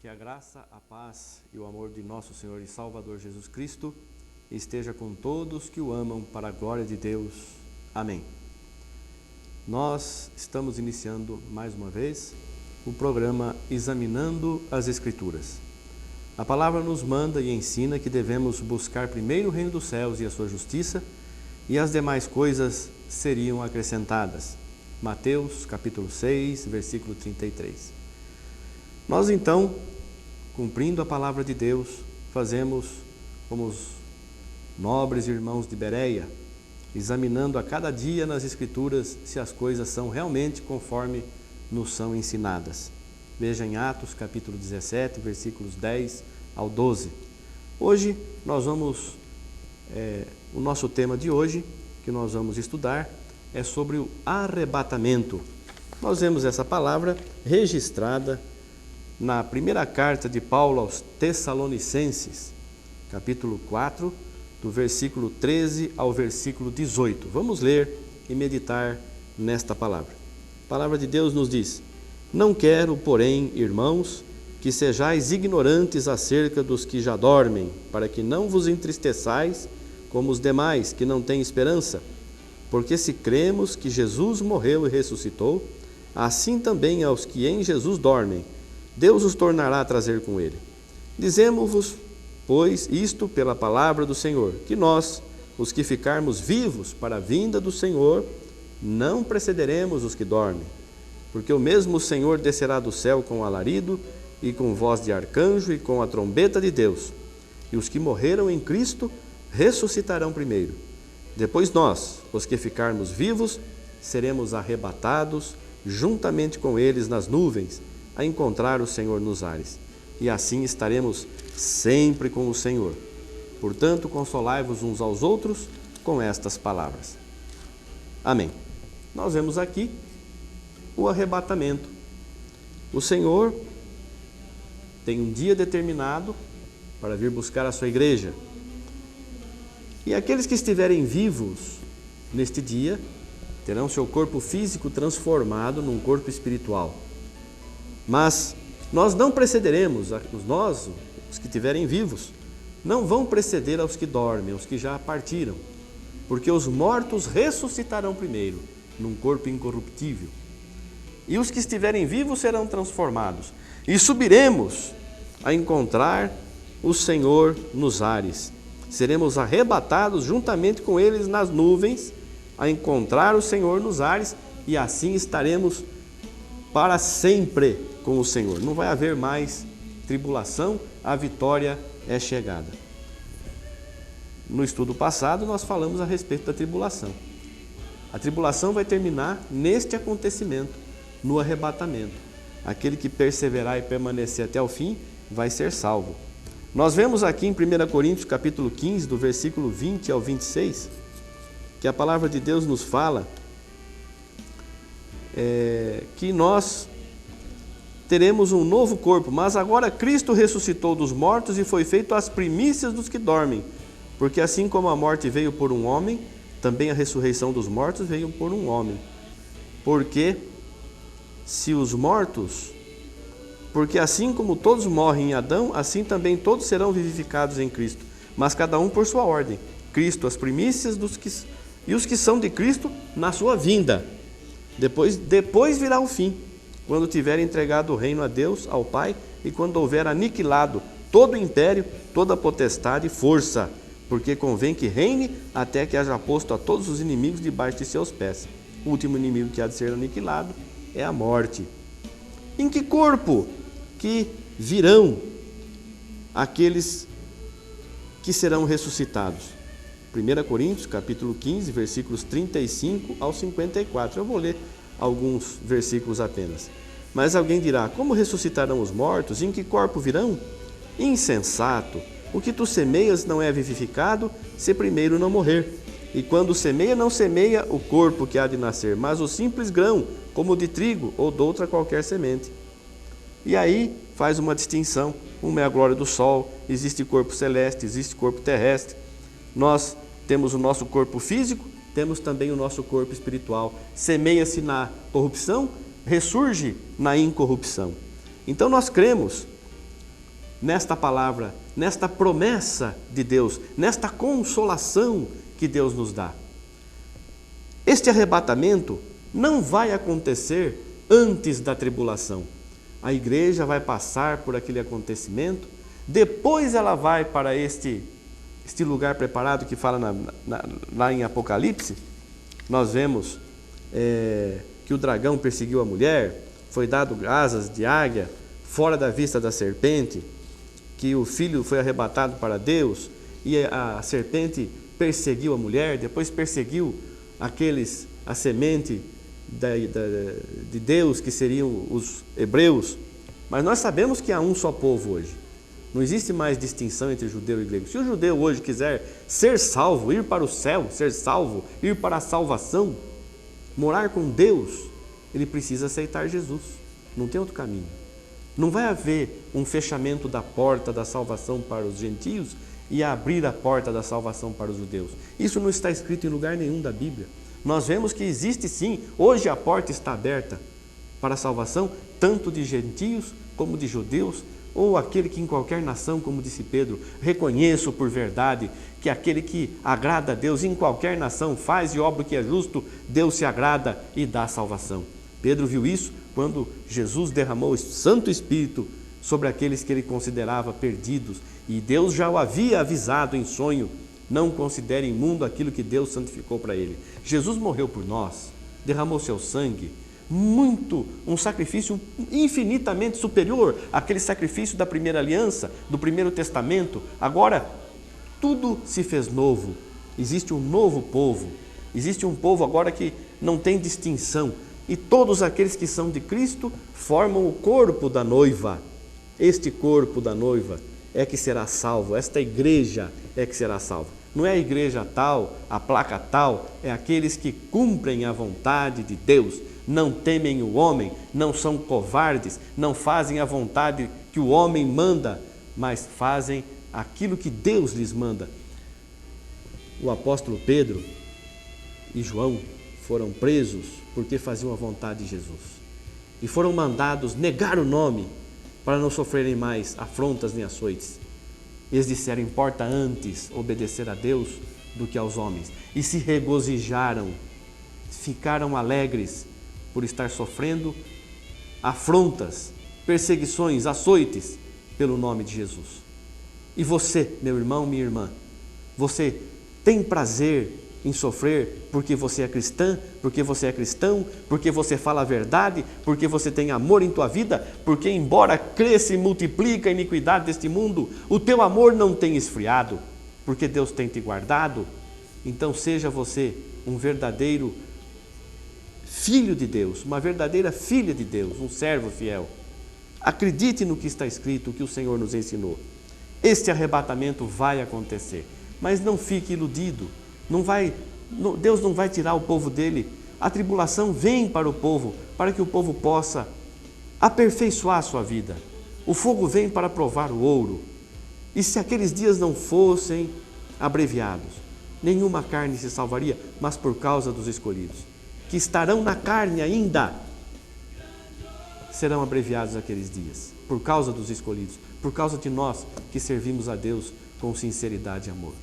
Que a graça, a paz e o amor de nosso Senhor e Salvador Jesus Cristo esteja com todos que o amam para a glória de Deus. Amém. Nós estamos iniciando mais uma vez o programa Examinando as Escrituras. A palavra nos manda e ensina que devemos buscar primeiro o reino dos céus e a sua justiça, e as demais coisas seriam acrescentadas. Mateus capítulo 6, versículo 33. Nós então, cumprindo a palavra de Deus, fazemos como os nobres irmãos de Bereia, examinando a cada dia nas Escrituras se as coisas são realmente conforme nos são ensinadas. Veja em Atos capítulo 17, versículos 10 ao 12. Hoje nós vamos, o nosso tema de hoje, que nós vamos estudar, é sobre o arrebatamento. Nós vemos essa palavra registrada na primeira carta de Paulo aos Tessalonicenses, capítulo 4, do versículo 13 ao versículo 18. Vamos ler e meditar nesta palavra. A palavra de Deus nos diz: Não quero, porém, irmãos, que sejais ignorantes acerca dos que já dormem, para que não vos entristeçais como os demais, que não têm esperança. Porque se cremos que Jesus morreu e ressuscitou, assim também aos que em Jesus dormem, Deus os tornará a trazer com ele. Dizemos-vos, pois, isto pela palavra do Senhor, que nós, os que ficarmos vivos para a vinda do Senhor, não precederemos os que dormem. Porque o mesmo Senhor descerá do céu com alarido, e com voz de arcanjo, e com a trombeta de Deus. E os que morreram em Cristo ressuscitarão primeiro. Depois nós, os que ficarmos vivos, seremos arrebatados juntamente com eles nas nuvens, a encontrar o Senhor nos ares, e assim estaremos sempre com o Senhor. Portanto, consolai-vos uns aos outros com estas palavras. Amém. Nós vemos aqui o arrebatamento. O Senhor tem um dia determinado para vir buscar a sua igreja. E aqueles que estiverem vivos neste dia terão seu corpo físico transformado num corpo espiritual. Mas nós não precederemos, os que estiverem vivos, não vão preceder aos que dormem, aos que já partiram, porque os mortos ressuscitarão primeiro, num corpo incorruptível. E os que estiverem vivos serão transformados, e subiremos a encontrar o Senhor nos ares. Seremos arrebatados juntamente com eles nas nuvens, a encontrar o Senhor nos ares, e assim estaremos para sempre com o Senhor. Não vai haver mais tribulação, a vitória é chegada. No estudo passado nós falamos a respeito da tribulação. A tribulação vai terminar neste acontecimento, no arrebatamento. Aquele que perseverar e permanecer até o fim vai ser salvo. Nós vemos aqui em 1 Coríntios capítulo 15, do versículo 20 ao 26, que a palavra de Deus nos fala que nós teremos um novo corpo, mas agora Cristo ressuscitou dos mortos e foi feito as primícias dos que dormem, porque assim como a morte veio por um homem, também a ressurreição dos mortos veio por um homem. Porque assim como todos morrem em Adão, assim também todos serão vivificados em Cristo, mas cada um por sua ordem. Cristo as primícias e os que são de Cristo na sua vinda. Depois virá o fim, quando tiver entregado o reino a Deus, ao Pai, e quando houver aniquilado todo o império, toda a potestade e força, porque convém que reine até que haja posto a todos os inimigos debaixo de seus pés. O último inimigo que há de ser aniquilado é a morte. Em que corpo que virão aqueles que serão ressuscitados? 1 Coríntios, capítulo 15, versículos 35 ao 54. Eu vou ler alguns versículos apenas. Mas alguém dirá: como ressuscitarão os mortos? Em que corpo virão? Insensato! O que tu semeias não é vivificado, se primeiro não morrer. E quando semeia, não semeia o corpo que há de nascer, mas o simples grão, como de trigo ou de outra qualquer semente. E aí faz uma distinção. Uma é a glória do sol, existe corpo celeste, existe corpo terrestre. Nós temos o nosso corpo físico, temos também o nosso corpo espiritual. Semeia-se na corrupção, ressurge na incorrupção. Então nós cremos nesta palavra, nesta promessa de Deus, nesta consolação que Deus nos dá. Este arrebatamento não vai acontecer antes da tribulação. A igreja vai passar por aquele acontecimento, depois ela vai para este lugar preparado que fala lá em Apocalipse. Nós vemos que o dragão perseguiu a mulher, foi dado asas de águia, fora da vista da serpente, que o filho foi arrebatado para Deus, e a serpente perseguiu a mulher, depois perseguiu a semente de Deus, que seriam os hebreus. Mas nós sabemos que há um só povo hoje. Não existe mais distinção entre judeu e grego. Se o judeu hoje quiser ser salvo, ir para o céu, ser salvo, ir para a salvação, morar com Deus, ele precisa aceitar Jesus. Não tem outro caminho. Não vai haver um fechamento da porta da salvação para os gentios e abrir a porta da salvação para os judeus. Isso não está escrito em lugar nenhum da Bíblia. Nós vemos que existe sim, hoje a porta está aberta para a salvação, tanto de gentios como de judeus, ou aquele que em qualquer nação, como disse Pedro, reconheço por verdade que aquele que agrada a Deus em qualquer nação faz e obra o que é justo, Deus se agrada e dá salvação. Pedro viu isso quando Jesus derramou o Santo Espírito sobre aqueles que ele considerava perdidos, e Deus já o havia avisado em sonho: não considere imundo aquilo que Deus santificou para ele. Jesus morreu por nós, derramou seu sangue, um sacrifício infinitamente superior àquele sacrifício da primeira aliança, do primeiro testamento. Agora, tudo se fez novo. Existe um novo povo. Existe um povo agora que não tem distinção. E todos aqueles que são de Cristo formam o corpo da noiva. Este corpo da noiva é que será salvo. Esta igreja é que será salva. Não é a igreja tal, a placa tal, é aqueles que cumprem a vontade de Deus. Não temem o homem, não são covardes, não fazem a vontade que o homem manda, mas fazem aquilo que Deus lhes manda. O apóstolo Pedro e João foram presos porque faziam a vontade de Jesus. E foram mandados negar o nome para não sofrerem mais afrontas nem açoites. Eles disseram: importa antes obedecer a Deus do que aos homens. E se regozijaram, ficaram alegres por estar sofrendo afrontas, perseguições, açoites pelo nome de Jesus. E você, meu irmão, minha irmã, você tem prazer em sofrer porque você é cristã, porque você é cristão, porque você fala a verdade, porque você tem amor em tua vida, porque embora cresça e multiplica a iniquidade deste mundo, o teu amor não tem esfriado, porque Deus tem te guardado. Então seja você um verdadeiro filho de Deus, uma verdadeira filha de Deus, um servo fiel. Acredite no que está escrito, o que o Senhor nos ensinou. Este arrebatamento vai acontecer, mas não fique iludido. Deus não vai tirar o povo dele. A tribulação vem para o povo, para que o povo possa aperfeiçoar a sua vida. O fogo vem para provar o ouro. E se aqueles dias não fossem abreviados, nenhuma carne se salvaria, mas por causa dos escolhidos, que estarão na carne ainda, serão abreviados aqueles dias, por causa dos escolhidos, por causa de nós que servimos a Deus com sinceridade e amor.